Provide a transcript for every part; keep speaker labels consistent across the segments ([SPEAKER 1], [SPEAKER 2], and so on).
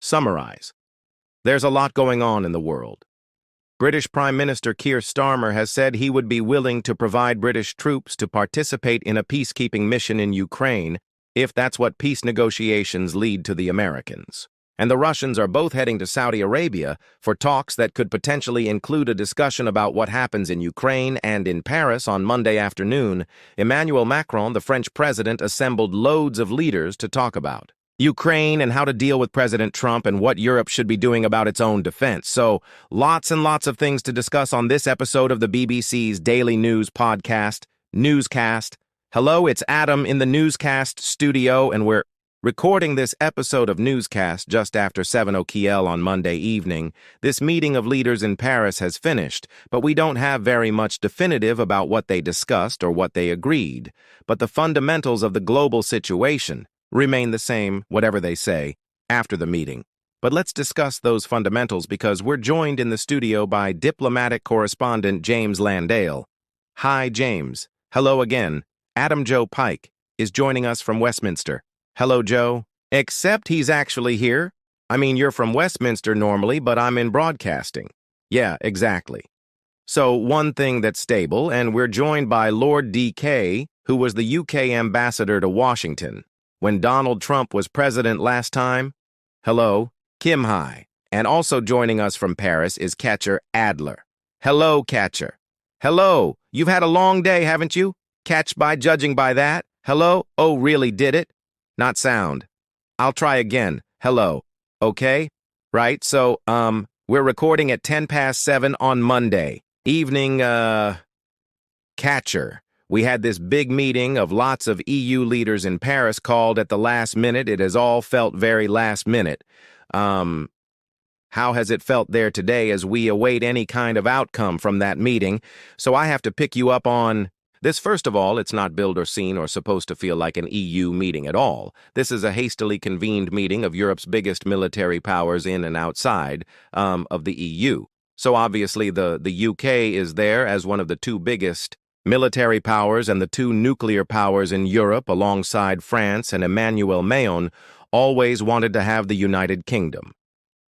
[SPEAKER 1] Summarize. There's a lot going on in the world. British Prime Minister Keir Starmer has said he would be willing to provide British troops to participate in a peacekeeping mission in Ukraine if that's what peace negotiations lead to the Americans. And the Russians are both heading to Saudi Arabia for talks that could potentially include a discussion about what happens in Ukraine. And in Paris on Monday afternoon, Emmanuel Macron, the French president, assembled loads of leaders to talk about Ukraine and how to deal with President Trump and what Europe should be doing about its own defense. So, lots and lots of things to discuss on this episode of the BBC's daily news podcast, Newscast. Hello, it's Adam in the Newscast studio, and we're recording this episode of Newscast just after 7 o'clock on Monday evening. This meeting of leaders in Paris has finished, but we don't have very much definitive about what they discussed or what they agreed. But the fundamentals of the global situation remain the same, whatever they say, after the meeting. But let's discuss those fundamentals because we're joined in the studio by diplomatic correspondent James Landale. Hi, James. Hello again. Joe Pike is joining us from Westminster. Hello, Joe. Except he's actually here. I mean, you're from Westminster normally, but I'm in broadcasting. Yeah, exactly. So one thing that's stable, and we're joined by Lord DK, who was the UK ambassador to Washington when Donald Trump was president last time. Hello, Kim Hi. And also joining us from Paris is Katya Adler. Hello, Katya. Hello. You've had a long day, haven't you? Catch by judging by that. Hello? Oh, really, did it? Not sound. I'll try again. Hello. Okay? Right, so, we're recording at 7:10 on Monday. Evening, Catcher. We had this big meeting of lots of EU leaders in Paris called at the last minute. It has all felt very last minute. How has it felt there today as we await any kind of outcome from that meeting? So I have to pick you up on this. First of all, it's not billed or seen or supposed to feel like an EU meeting at all. This is a hastily convened meeting of Europe's biggest military powers in and outside of the EU. So obviously the UK is there as one of the two biggest military powers, and the two nuclear powers in Europe alongside France and Emmanuel Macron always wanted to have the United Kingdom.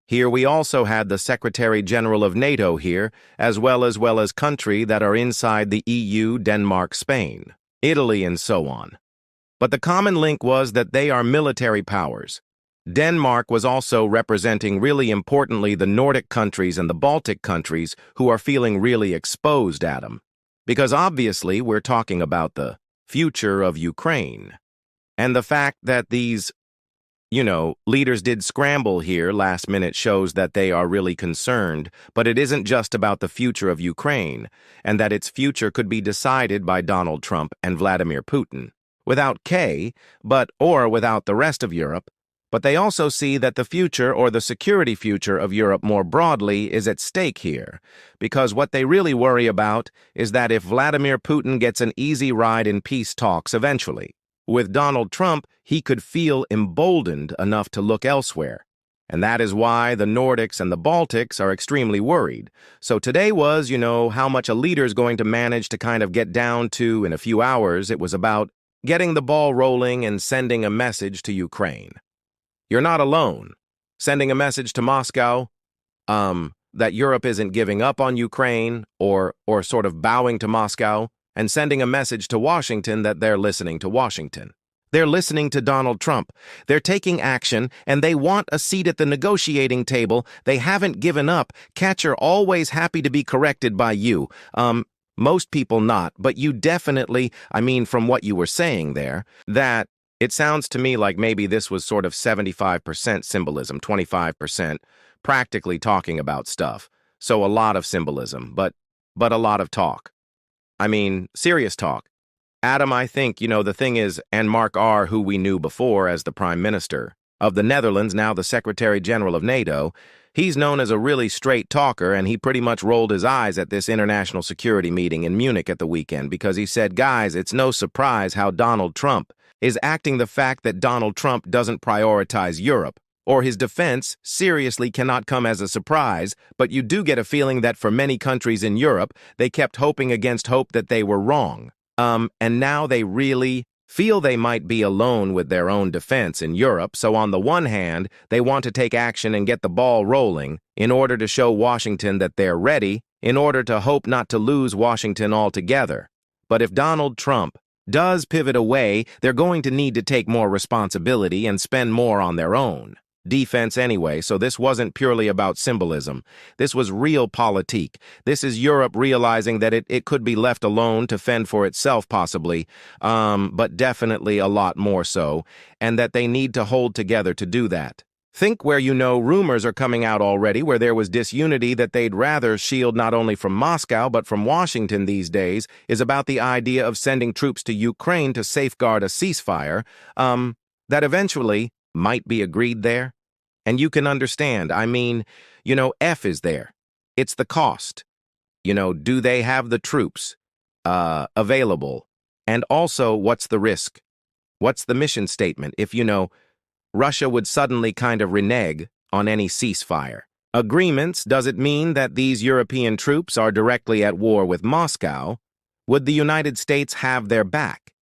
[SPEAKER 1] Here we also had the Secretary General of NATO here, as well as countries that are inside the EU, Denmark, Spain, Italy, and so on. But the common link was that they are military powers. Denmark was also representing really importantly the Nordic countries and the Baltic countries who are feeling really exposed, Adam. Because obviously we're talking about the future of Ukraine. And the fact that these leaders did scramble here last minute shows that they are really concerned, but it isn't just about the future of Ukraine, and that its future could be decided by Donald Trump and Vladimir Putin, without or without the rest of Europe. But they also see that the future or the security future of Europe more broadly is at stake here, because what they really worry about is that if Vladimir Putin gets an easy ride in peace talks eventually, with Donald Trump, he could feel emboldened enough to look elsewhere. And that is why the Nordics and the Baltics are extremely worried. So today was, how much a leader's going to manage to kind of get down to in a few hours. It was about getting the ball rolling and sending a message to Ukraine. You're not alone. Sending a message to Moscow, that Europe isn't giving up on Ukraine or sort of bowing to Moscow, and sending a message to Washington that they're listening to Washington. They're listening to Donald Trump. They're taking action, and they want a seat at the negotiating table. They haven't given up. Catcher, always happy to be corrected by you. Most people not, but you definitely, from what you were saying there, that it sounds to me like maybe this was sort of 75% symbolism, 25% practically talking about stuff. So a lot of symbolism, but a lot of talk. Serious talk. Adam, I think, the thing is, and Mark R., who we knew before as the Prime Minister of the Netherlands, now the Secretary General of NATO, he's known as a really straight talker, and he pretty much rolled his eyes at this international security meeting in Munich at the weekend because he said, guys, it's no surprise how Donald Trump is acting. The fact that Donald Trump doesn't prioritize Europe or his defense seriously cannot come as a surprise, but you do get a feeling that for many countries in Europe, they kept hoping against hope that they were wrong. And now they really feel they might be alone with their own defense in Europe, so on the one hand, they want to take action and get the ball rolling in order to show Washington that they're ready, in order to hope not to lose Washington altogether. But if Donald Trump does pivot away, they're going to need to take more responsibility and spend more on their own defense anyway, so this wasn't purely about symbolism. This was real politique. This is Europe realizing that it could be left alone to fend for itself possibly, but definitely a lot more so, and that they need to hold together to do that. Think where rumors are coming out already where there was disunity that they'd rather shield not only from Moscow but from Washington these days is about the idea of sending troops to Ukraine to safeguard a ceasefire, that eventually might be agreed there. And you can understand, F is there. It's the cost. Do they have the troops available? And also, what's the risk? What's the mission statement if, Russia would suddenly kind of renege on any ceasefire agreements? Does it mean that these European troops are directly at war with Moscow? Would the United States have their back?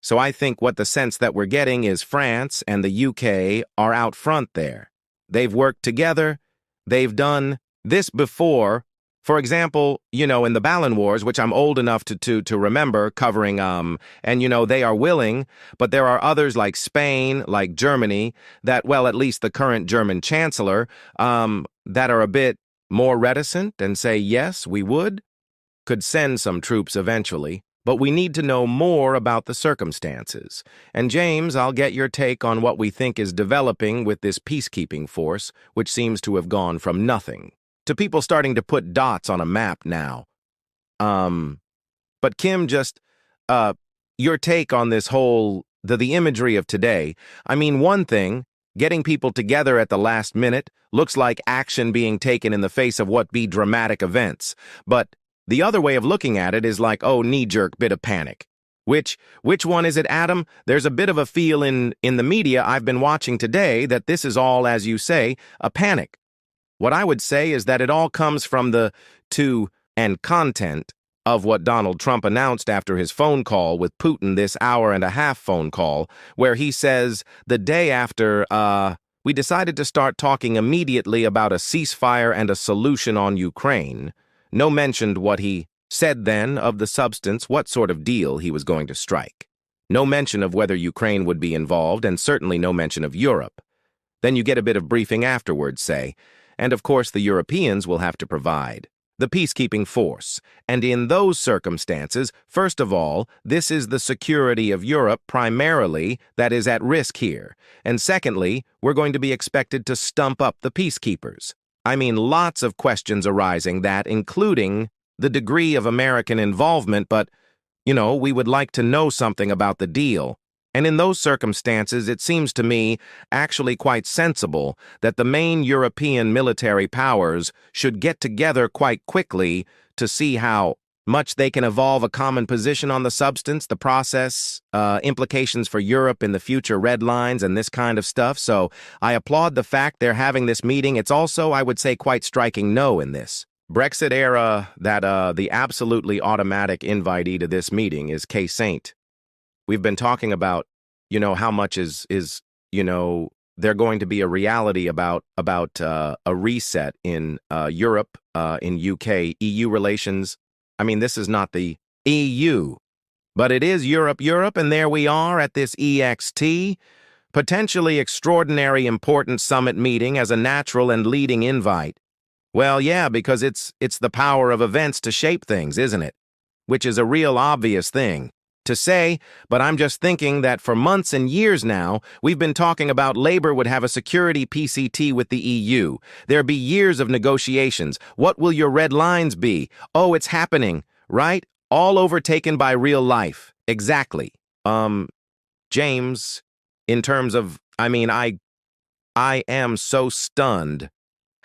[SPEAKER 1] So I think what the sense that we're getting is France and the UK are out front there. They've worked together. They've done this before. For example, in the Balkan Wars, which I'm old enough to remember covering, and they are willing, but there are others like Spain, like Germany, that, well, at least the current German chancellor, that are a bit more reticent and say, yes, we could send some troops eventually. But we need to know more about the circumstances. And James, I'll get your take on what we think is developing with this peacekeeping force, which seems to have gone from nothing to people starting to put dots on a map now. But Kim, just your take on this whole, the imagery of today. One thing, getting people together at the last minute looks like action being taken in the face of what be dramatic events. But the other way of looking at it is like, oh, knee-jerk bit of panic. Which one is it, Adam? There's a bit of a feel in the media I've been watching today that this is all, as you say, a panic. What I would say is that it all comes from the and content of what Donald Trump announced after his phone call with Putin, this hour-and-a-half phone call, where he says the day after, we decided to start talking immediately about a ceasefire and a solution on Ukraine. No mentioned what he said then of the substance, what sort of deal he was going to strike. No mention of whether Ukraine would be involved, and certainly no mention of Europe. Then you get a bit of briefing afterwards, say, and of course the Europeans will have to provide the peacekeeping force. And in those circumstances, first of all, this is the security of Europe primarily that is at risk here. And secondly, we're going to be expected to stump up the peacekeepers. Lots of questions arising that, including the degree of American involvement, but, we would like to know something about the deal. And in those circumstances, it seems to me actually quite sensible that the main European military powers should get together quite quickly to see how much they can evolve a common position on the substance, the process, implications for Europe in the future, red lines, and this kind of stuff. So I applaud the fact they're having this meeting. It's also, I would say, quite striking no in this Brexit era that the absolutely automatic invitee to this meeting is K. Saint. We've been talking about, how much is there going to be a reality about a reset in Europe, in UK, EU relations. This is not the EU, but it is Europe, and there we are at this EXT, potentially extraordinary important summit meeting as a natural and leading invite. Well, yeah, because it's the power of events to shape things, isn't it? Which is a real obvious thing to say, but I'm just thinking that for months and years now, we've been talking about Labour would have a security PCT with the EU. There'd be years of negotiations. What will your red lines be? Oh, it's happening, right? All overtaken by real life. Exactly. James, in terms of, I am so stunned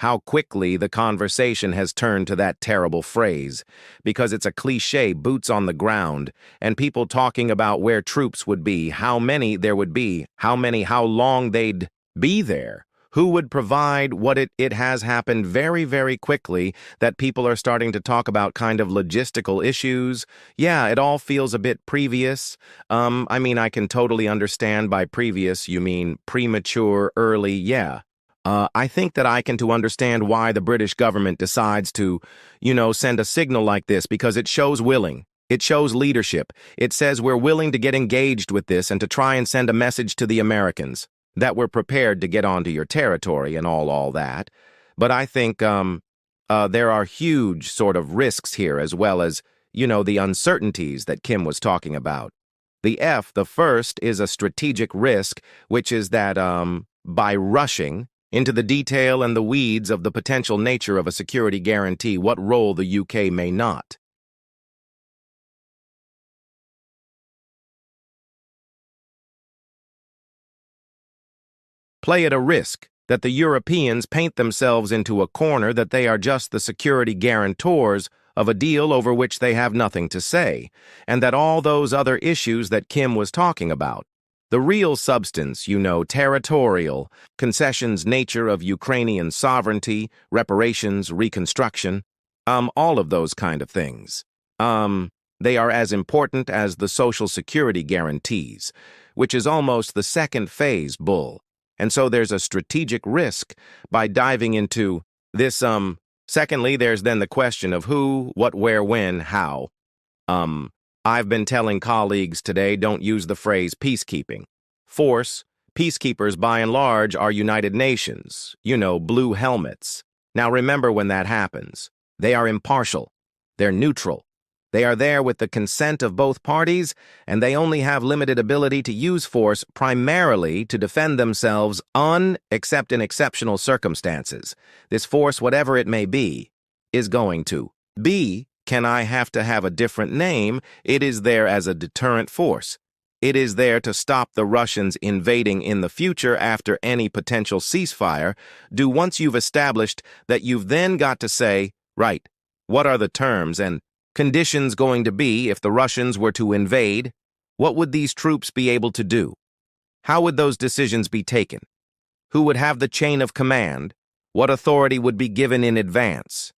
[SPEAKER 1] how quickly the conversation has turned to that terrible phrase, because it's a cliche, boots on the ground, and people talking about where troops would be, how many there would be, how long they'd be there, Who would provide what it has happened very, very quickly that people are starting to talk about kind of logistical issues. Yeah, it all feels a bit previous. I mean, I can totally understand by previous, you mean premature, early, yeah. I think that I can to understand why the British government decides to, send a signal like this because it shows willing. It shows leadership. It says we're willing to get engaged with this and to try and send a message to the Americans that we're prepared to get onto your territory and all that. But I think there are huge sort of risks here as well as, the uncertainties that Kim was talking about. The first, is a strategic risk, which is that by rushing into the detail and the weeds of the potential nature of a security guarantee, what role the UK may not play at a risk that the Europeans paint themselves into a corner that they are just the security guarantors of a deal over which they have nothing to say, and that all those other issues that Kim was talking about, the real substance, territorial, concessions, nature of Ukrainian sovereignty, reparations, reconstruction, all of those kind of things. They are as important as the Social Security guarantees, which is almost the second phase, bull. And so there's a strategic risk by diving into this. Secondly, there's then the question of who, what, where, when, how. I've been telling colleagues today, don't use the phrase peacekeeping. Force, peacekeepers by and large are United Nations, blue helmets. Now remember when that happens. They are impartial. They're neutral. They are there with the consent of both parties, and they only have limited ability to use force primarily to defend themselves except in exceptional circumstances. This force, whatever it may be, is going to be. Can I have to have a different name? It is there as a deterrent force. It is there to stop the Russians invading in the future after any potential ceasefire. Once you've established that, you've then got to say, right, what are the terms and conditions going to be if the Russians were to invade? What would these troops be able to do? How would those decisions be taken? Who would have the chain of command? What authority would be given in advance?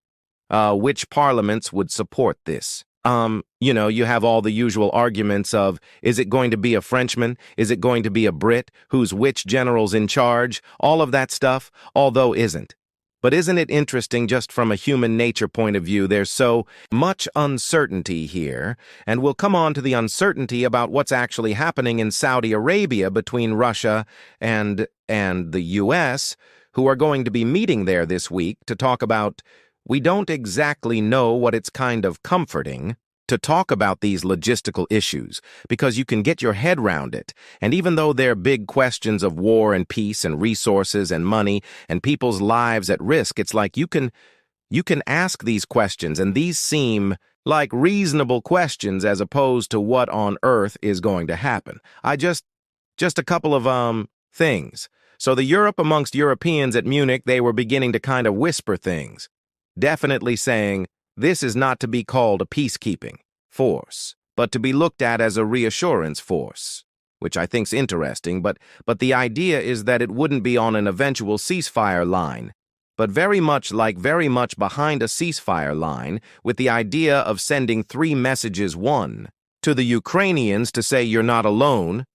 [SPEAKER 1] Which parliaments would support this? You have all the usual arguments of, is it going to be a Frenchman? Is it going to be a Brit? Who's which general's in charge? All of that stuff, although isn't. But isn't it interesting just from a human nature point of view, there's so much uncertainty here, and we'll come on to the uncertainty about what's actually happening in Saudi Arabia between Russia and the U.S., who are going to be meeting there this week to talk about, we don't exactly know what it's kind of comforting to talk about these logistical issues, because you can get your head round it. And even though they're big questions of war and peace and resources and money and people's lives at risk, it's like you can ask these questions, and these seem like reasonable questions as opposed to what on earth is going to happen. Just a couple of things. So the Europe amongst Europeans at Munich, they were beginning to kind of whisper things, definitely saying, this is not to be called a peacekeeping force, but to be looked at as a reassurance force, which I think's interesting, but the idea is that it wouldn't be on an eventual ceasefire line, but very much behind a ceasefire line, with the idea of sending three messages: one, to the Ukrainians to say you're not alone,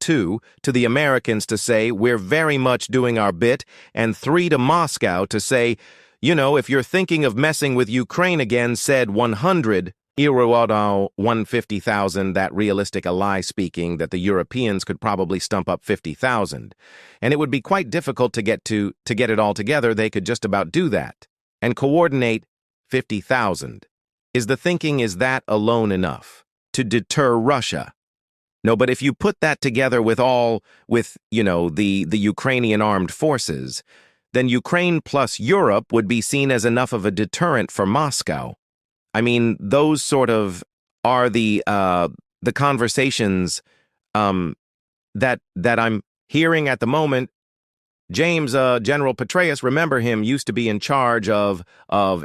[SPEAKER 1] two, to the Americans to say we're very much doing our bit, and three, to Moscow to say, if you're thinking of messing with Ukraine again, said 100, 150,000, that realistic ally speaking that the Europeans could probably stump up 50,000. And it would be quite difficult to get it all together. They could just about do that and coordinate 50,000. Is that alone enough to deter Russia? No, but if you put that together with the Ukrainian armed forces, then Ukraine plus Europe would be seen as enough of a deterrent for Moscow. I mean, those sort of are the conversations that I'm hearing at the moment. James, General Petraeus, remember him, used to be in charge of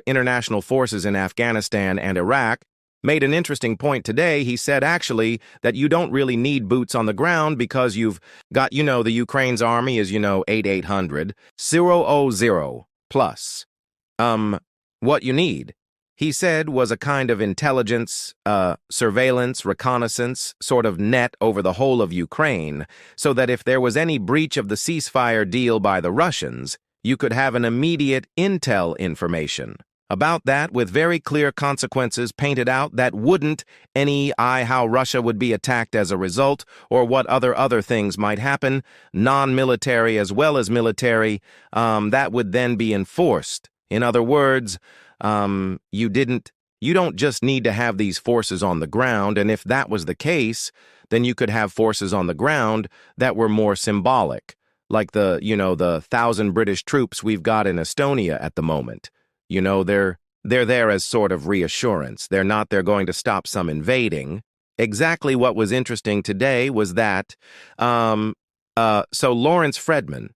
[SPEAKER 1] international forces in Afghanistan and Iraq. made an interesting point today. He said, actually, that you don't really need boots on the ground because you've got, the Ukraine's army is, 800, 000 plus. What you need, he said, was a kind of intelligence, surveillance, reconnaissance sort of net over the whole of Ukraine, so that if there was any breach of the ceasefire deal by the Russians, you could have an immediate intel information about that with very clear consequences painted out that wouldn't how Russia would be attacked as a result or what other things might happen, non-military as well as military, that would then be enforced. In other words, you don't just need to have these forces on the ground, and if that was the case, then you could have forces on the ground that were more symbolic, like the 1,000 British troops we've got in Estonia at the moment. They're there as sort of reassurance. They're going to stop some invading. Exactly what was interesting today was that, so Lawrence Fredman,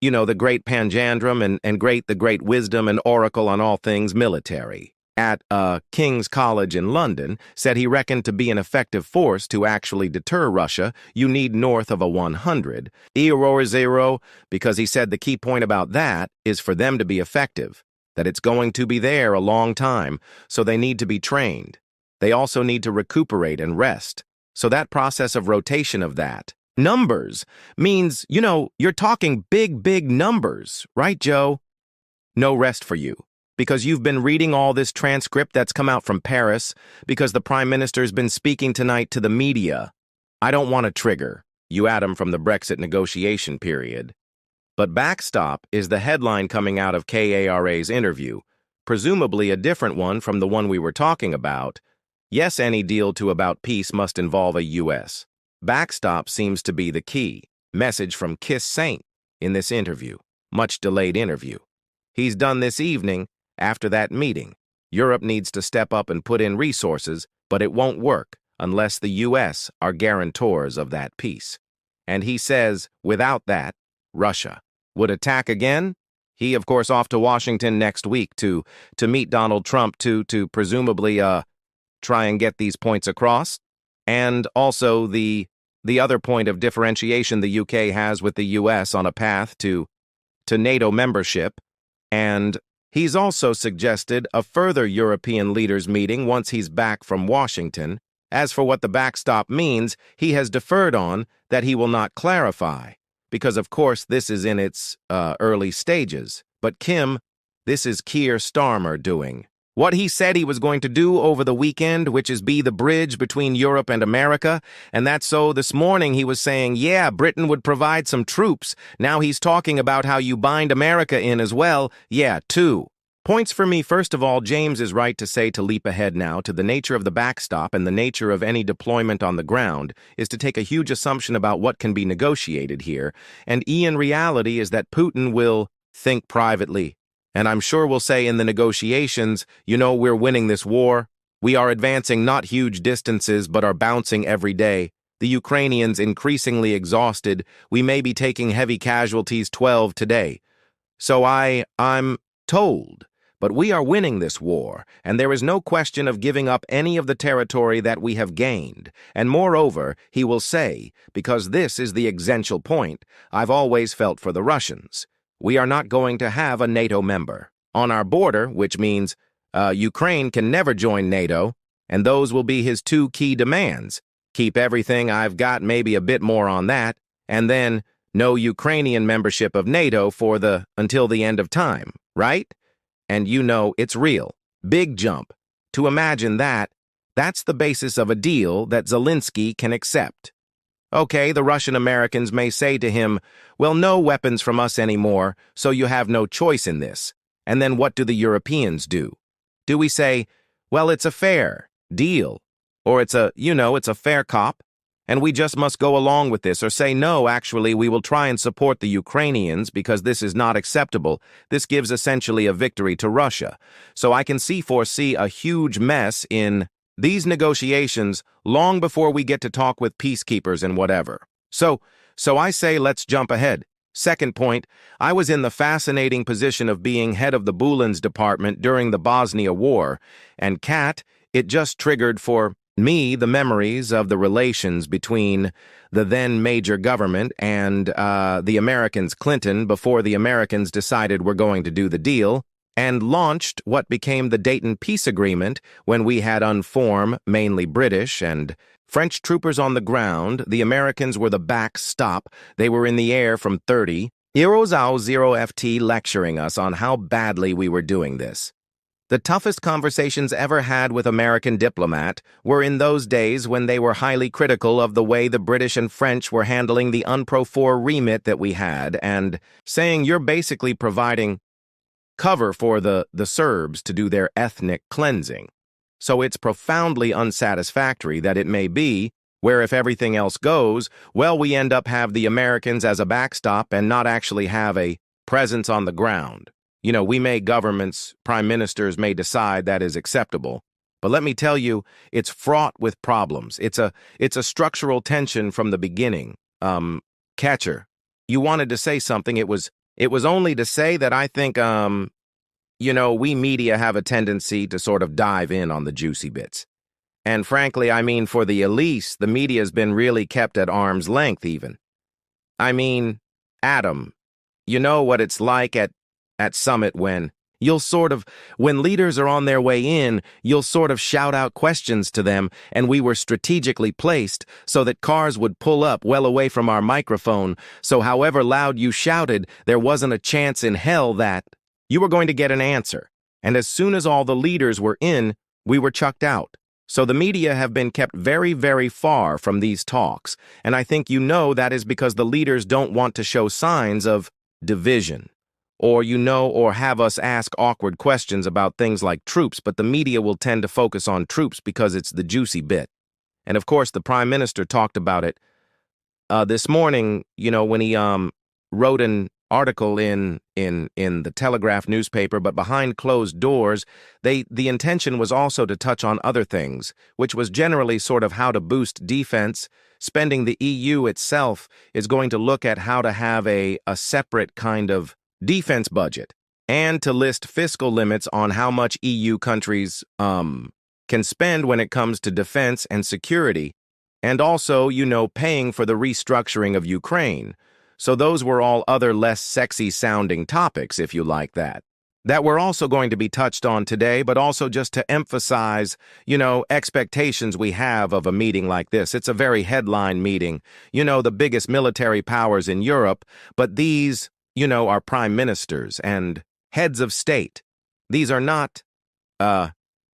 [SPEAKER 1] the great panjandrum and the great wisdom and oracle on all things military, at King's College in London, said he reckoned to be an effective force to actually deter Russia, you need north of a 100. Because he said the key point about that is for them to be effective, that it's going to be there a long time, so they need to be trained. They also need to recuperate and rest. So that process of rotation of that numbers means, you're talking big numbers, right, Joe? No rest for you, because you've been reading all this transcript that's come out from Paris, because the Prime Minister's been speaking tonight to the media. I don't want to trigger you, Adam, from the Brexit negotiation period. But backstop is the headline coming out of Kara's interview, presumably a different one from the one we were talking about. Yes, any deal to about peace must involve a U.S. backstop seems to be the key message from Kiss Saint in this interview, much delayed interview. He's done this evening after that meeting. Europe needs to step up and put in resources, but it won't work unless the U.S. are guarantors of that peace. And he says, without that, Russia would attack again. He, of course, off to Washington next week to meet Donald Trump to presumably try and get these points across. And also the other point of differentiation the UK has with the US on a path to NATO membership. And he's also suggested a further European leaders meeting once he's back from Washington. As for what the backstop means, he has deferred on that he will not clarify, because of course this is in its early stages. But Kim, this is Keir Starmer doing what he said he was going to do over the weekend, which is be the bridge between Europe and America. And that's so this morning he was saying, yeah, Britain would provide some troops. Now he's talking about how you bind America in as well. Yeah, 2 points for me. First of all, James is right to say to leap ahead now to the nature of the backstop and the nature of any deployment on the ground is to take a huge assumption about what can be negotiated here. And in reality is that Putin will think privately. And I'm sure we'll say in the negotiations, we're winning this war. We are advancing not huge distances, but are bouncing every day. The Ukrainians increasingly exhausted. We may be taking heavy casualties, 12 today. So I'm told. But we are winning this war, and there is no question of giving up any of the territory that we have gained. And moreover, he will say, because this is the essential point I've always felt for the Russians. We are not going to have a NATO member on our border, which means Ukraine can never join NATO, and those will be his 2 key demands. Keep everything I've got, maybe a bit more on that, and then no Ukrainian membership of NATO until the end of time, right? And it's real. Big jump. To imagine that's the basis of a deal that Zelensky can accept. Okay, the Russian Americans may say to him, well, no weapons from us anymore, so you have no choice in this. And then what do the Europeans do? Do we say, well, it's a fair deal, or it's a fair cop, and we just must go along with this, or say, no, actually, we will try and support the Ukrainians because this is not acceptable. This gives essentially a victory to Russia. So I can foresee a huge mess in these negotiations long before we get to talk with peacekeepers and whatever. So I say let's jump ahead. Second point, I was in the fascinating position of being head of the Bulins department during the Bosnia War, and Kat it just triggered for me the memories of the relations between the then major government and the Americans, Clinton, before the Americans decided we're going to do the deal, and launched what became the Dayton Peace Agreement when we had unformed, mainly British and French troopers on the ground. The Americans were the backstop. They were in the air from 30. 0 FT lecturing us on how badly we were doing this. The toughest conversations ever had with American diplomat were in those days when they were highly critical of the way the British and French were handling the UNPRO-4 remit that we had and saying you're basically providing cover for the Serbs to do their ethnic cleansing. So it's profoundly unsatisfactory that it may be where if everything else goes, well, we end up have the Americans as a backstop and not actually have a presence on the ground. You know, governments, prime ministers may decide that is acceptable. But let me tell you, it's fraught with problems. It's a structural tension from the beginning. Katya, you wanted to say something. It was only to say that I think, we media have a tendency to sort of dive in on the juicy bits. And frankly, I mean, for the elites, the media's been really kept at arm's length even. I mean, Adam, you know what it's like at Summit when when leaders are on their way in, you'll sort of shout out questions to them, and we were strategically placed so that cars would pull up well away from our microphone, so however loud you shouted, there wasn't a chance in hell that you were going to get an answer. And as soon as all the leaders were in, we were chucked out. So the media have been kept very, very far from these talks, and I think that is because the leaders don't want to show signs of division. Or have us ask awkward questions about things like troops, but the media will tend to focus on troops because it's the juicy bit. And of course, the Prime Minister talked about it this morning, when he wrote an article in the Telegraph newspaper, but behind closed doors, the intention was also to touch on other things, which was generally sort of how to boost defense. Spending the EU itself is going to look at how to have a separate kind of defense budget, and to list fiscal limits on how much EU countries can spend when it comes to defense and security, and also, paying for the restructuring of Ukraine. So those were all other less sexy-sounding topics, if you like that were also going to be touched on today, but also just to emphasize, expectations we have of a meeting like this. It's a very headline meeting, the biggest military powers in Europe, but these are prime ministers and heads of state. These are not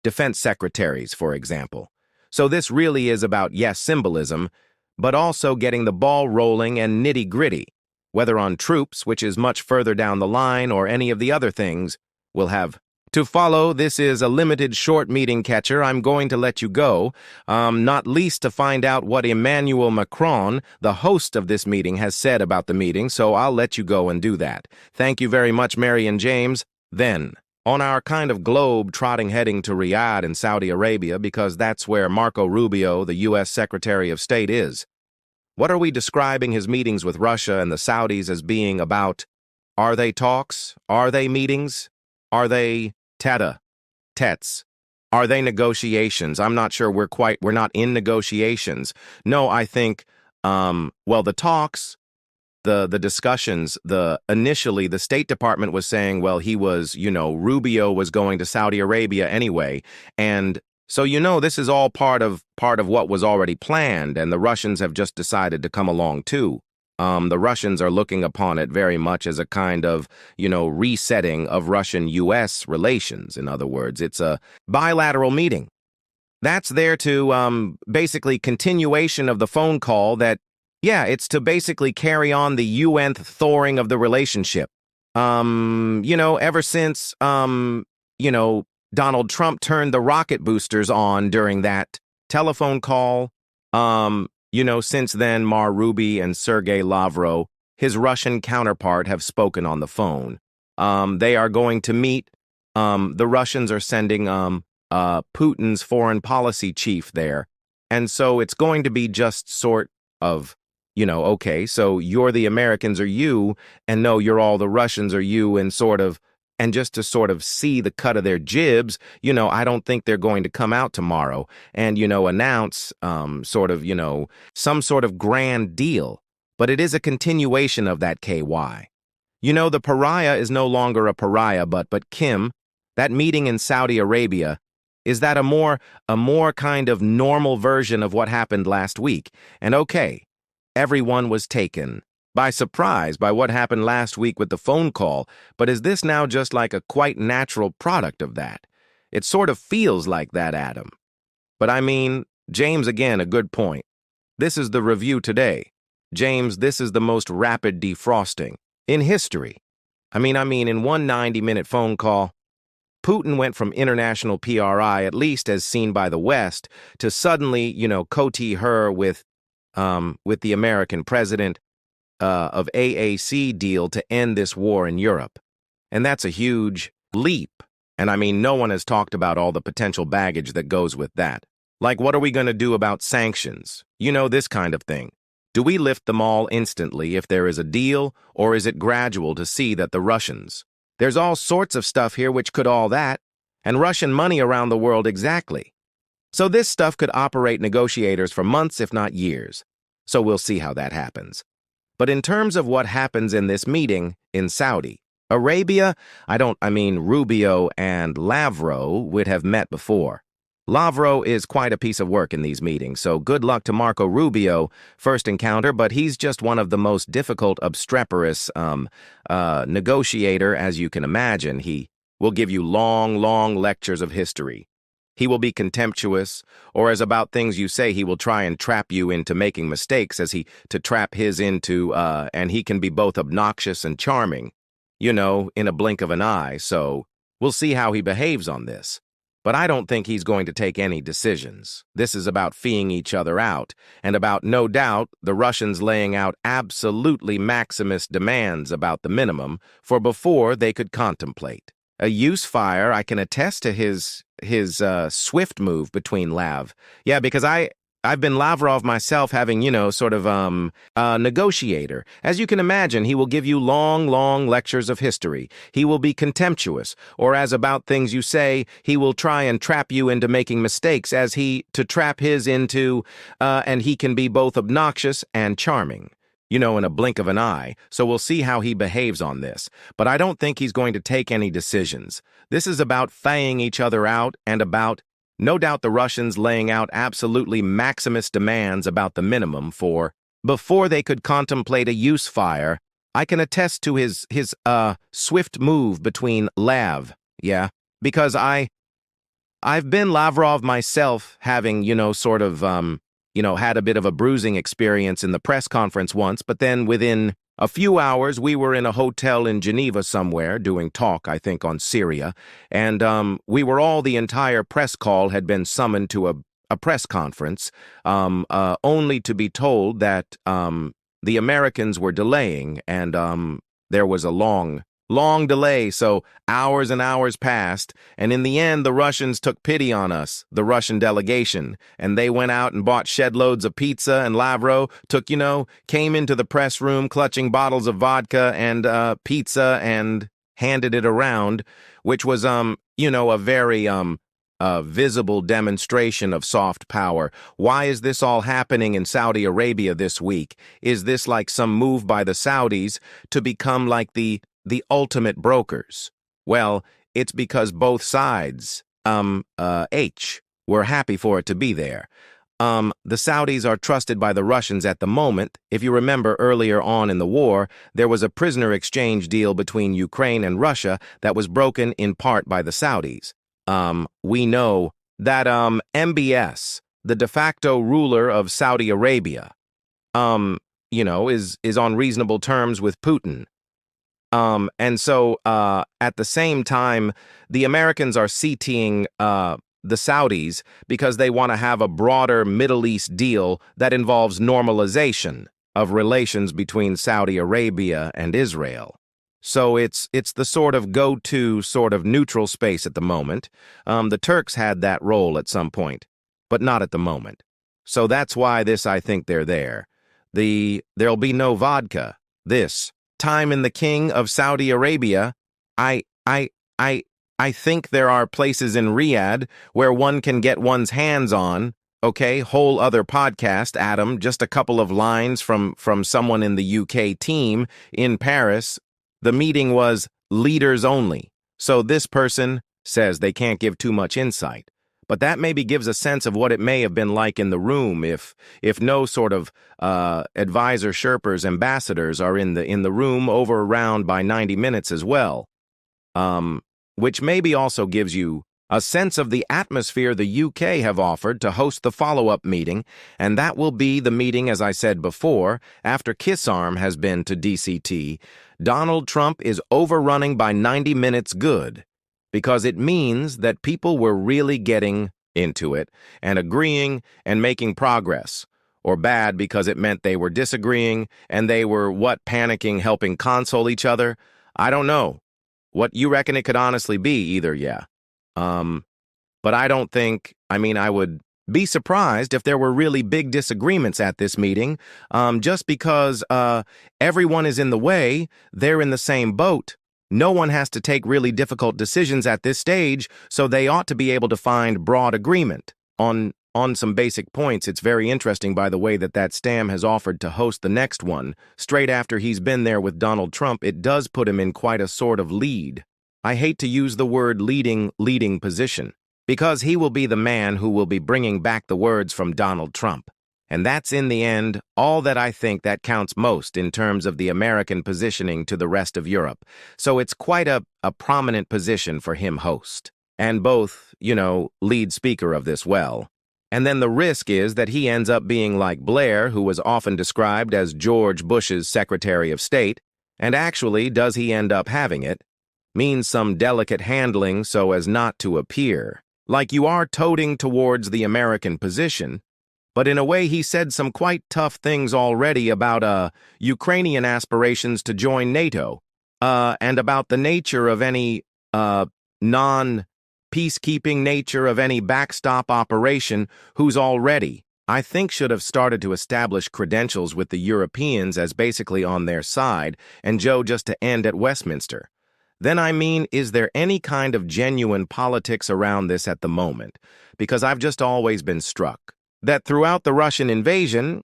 [SPEAKER 1] defense secretaries, for example. So this really is about, yes, symbolism, but also getting the ball rolling and nitty-gritty. Whether on troops, which is much further down the line, or any of the other things, we'll have to follow. This is a limited short meeting, Katya. I'm going to let you go, not least to find out what Emmanuel Macron, the host of this meeting, has said about the meeting, so I'll let you go and do that. Thank you very much, Mary and James. Then, on our kind of globe-trotting heading to Riyadh in Saudi Arabia, because that's where Marco Rubio, the U.S. Secretary of State, is. What are we describing his meetings with Russia and the Saudis as being about? Are they talks? Are they meetings? Are they tets? Are they negotiations? I'm not sure we're not in negotiations. No, I think, the talks, the discussions, initially the State Department was saying, well, he was, Rubio was going to Saudi Arabia anyway. And so, this is all part of what was already planned, and the Russians have just decided to come along too. The Russians are looking upon it very much as a kind of, resetting of Russian-U.S. relations. In other words, it's a bilateral meeting. That's there to basically continuation of the phone call that, it's to basically carry on the UN thawing of the relationship. Ever since, Donald Trump turned the rocket boosters on during that telephone call, since then, Ruby and Sergei Lavrov, his Russian counterpart, have spoken on the phone. They are going to meet. The Russians are sending Putin's foreign policy chief there. And so it's going to be just sort of, okay, so you're the Americans or you, and no, you're all the Russians or you, and sort of, And just to sort of see the cut of their jibs, I don't think they're going to come out tomorrow and, announce some sort of grand deal. But it is a continuation of that KY. The pariah is no longer a pariah, but Kim, that meeting in Saudi Arabia, is that a more kind of normal version of what happened last week? And okay, everyone was taken by surprise by what happened last week with the phone call, but is this now just like a quite natural product of that? It sort of feels like that, Adam. But I mean, James, again, a good point. This is the review today. James, this is the most rapid defrosting in history. I mean, in one 90-minute phone call, Putin went from international PRI, at least as seen by the West, to suddenly, coty her with the American president of AAC deal to end this war in Europe. And that's a huge leap. And no one has talked about all the potential baggage that goes with that. Like, what are we going to do about sanctions? This kind of thing. Do we lift them all instantly if there is a deal, or is it gradual to see that the Russians? There's all sorts of stuff here which could all that, and Russian money around the world exactly. So this stuff could operate negotiators for months, if not years. So we'll see how that happens. But in terms of what happens in this meeting in Saudi Arabia, Rubio and Lavrov would have met before. Lavrov is quite a piece of work in these meetings, so good luck to Marco Rubio, first encounter, but he's just one of the most difficult, obstreperous negotiator, as you can imagine. He will give you long, long lectures of history. He will be contemptuous, or as about things you say, he will try and trap you into making mistakes to trap his into, and he can be both obnoxious and charming, in a blink of an eye, so we'll see how he behaves on this. But I don't think he's going to take any decisions. This is about feeing each other out, and about, no doubt, the Russians laying out absolutely Maximus demands about the minimum for before they could contemplate. A use fire, I can attest to his swift move between Lav. Yeah, because I've been Lavrov myself having, negotiator. As you can imagine, he will give you long, long lectures of history. He will be contemptuous, or as about things you say, he will try and trap you into making mistakes to trap his into, and he can be both obnoxious and charming. In a blink of an eye, so we'll see how he behaves on this. But I don't think he's going to take any decisions. This is about faying each other out and about, no doubt, the Russians laying out absolutely Maximus demands about the minimum for before they could contemplate a use fire. I can attest to his swift move between Lav, yeah, because I've been Lavrov myself, having, had a bit of a bruising experience in the press conference once, but then within a few hours, we were in a hotel in Geneva somewhere doing talk, I think, on Syria, and the entire press call had been summoned to a press conference, only to be told that the Americans were delaying, and there was a long delay, so hours and hours passed, and in the end, the Russians took pity on us, the Russian delegation, and they went out and bought shed loads of pizza, and Lavrov came into the press room clutching bottles of vodka and pizza and handed it around, which was, a very visible demonstration of soft power. Why is this all happening in Saudi Arabia this week? Is this like some move by the Saudis to become like the ultimate brokers? Well, it's because both sides, were happy for it to be there. The Saudis are trusted by the Russians at the moment. If you remember earlier on in the war, there was a prisoner exchange deal between Ukraine and Russia that was broken in part by the Saudis. We know that, MBS, the de facto ruler of Saudi Arabia, is on reasonable terms with Putin. And so, at the same time, the Americans are CTing the Saudis because they want to have a broader Middle East deal that involves normalization of relations between Saudi Arabia and Israel. So it's the sort of go-to sort of neutral space at the moment. The Turks had that role at some point, but not at the moment. So that's why I think they're there. There'll be no vodka. This time in the king of Saudi Arabia, I, I, I think there are places in Riyadh where one can get one's hands on, okay, whole other podcast, Adam, just a couple of lines from someone in the UK team in Paris. The meeting was leaders only. So this person says they can't give too much insight. But that maybe gives a sense of what it may have been like in the room if no sort of advisor, Sherpers, ambassadors are in the room over around by 90 minutes as well. Which maybe also gives you a sense of the atmosphere the UK have offered to host the follow-up meeting, and that will be the meeting, as I said before, after Kissarm has been to DCT. Donald Trump is overrunning by 90 minutes good, because it means that people were really getting into it and agreeing and making progress, or bad because it meant they were disagreeing and they were, panicking, helping console each other? I don't know. What you reckon it could honestly be either, yeah. But I don't think, I would be surprised if there were really big disagreements at this meeting, just because everyone is in the way, they're in the same boat. No one has to take really difficult decisions at this stage, so they ought to be able to find broad agreement on some basic points. It's very interesting, by the way, that Stam has offered to host the next one. Straight after he's been there with Donald Trump, it does put him in quite a sort of lead. I hate to use the word leading position, because he will be the man who will be bringing back the words from Donald Trump. And that's, in the end, all that I think that counts most in terms of the American positioning to the rest of Europe. So it's quite a prominent position for him host. And both, lead speaker of this well. And then the risk is that he ends up being like Blair, who was often described as George Bush's Secretary of State, and actually, does he end up having it, means some delicate handling so as not to appear like you are toting towards the American position. But in a way, he said some quite tough things already about Ukrainian aspirations to join NATO, and about the nature of any non-peacekeeping nature of any backstop operation, who's already, I think, should have started to establish credentials with the Europeans as basically on their side, and Joe just to end at Westminster. Then is there any kind of genuine politics around this at the moment? Because I've just always been struck that throughout the Russian invasion,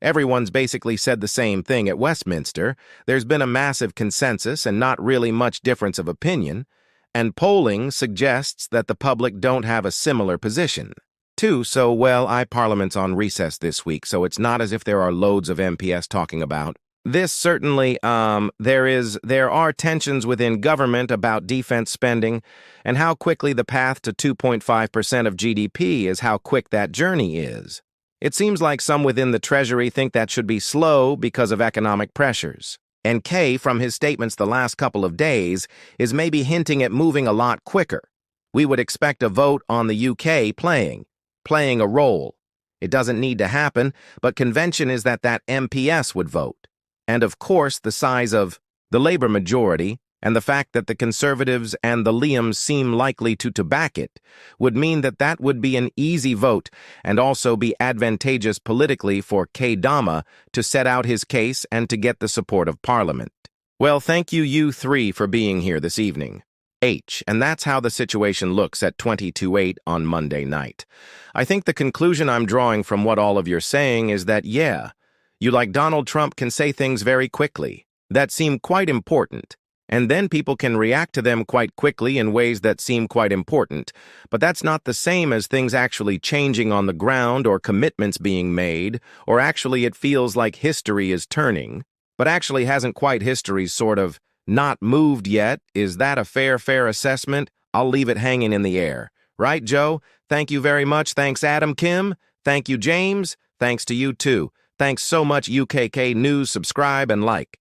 [SPEAKER 1] everyone's basically said the same thing at Westminster. There's been a massive consensus and not really much difference of opinion, and polling suggests that the public don't have a similar position. Too, so, Parliament's on recess this week, so it's not as if there are loads of MPs talking about this. Certainly, there are tensions within government about defense spending, and how quickly the path to 2.5% of GDP is how quick that journey is. It seems like some within the Treasury think that should be slow because of economic pressures. And Keir, from his statements the last couple of days, is maybe hinting at moving a lot quicker. We would expect a vote on the UK playing a role. It doesn't need to happen, but convention is that MPS would vote. And of course, the size of the Labour majority and the fact that the Conservatives and the Liams seem likely to back it would mean that would be an easy vote and also be advantageous politically for Keir to set out his case and to get the support of Parliament. Well, thank you three for being here this evening. And that's how the situation looks at 20:08 on Monday night. I think the conclusion I'm drawing from what all of you're saying is that, you like Donald Trump can say things very quickly that seem quite important, and then people can react to them quite quickly in ways that seem quite important, but that's not the same as things actually changing on the ground or commitments being made, or actually it feels like history is turning, but actually hasn't quite. History's sort of not moved yet. Is that a fair assessment? I'll leave it hanging in the air. Right, Joe? Thank you very much. Thanks, Adam, Kim. Thank you, James. Thanks to you, too. Thanks so much, UKK News. Subscribe and like.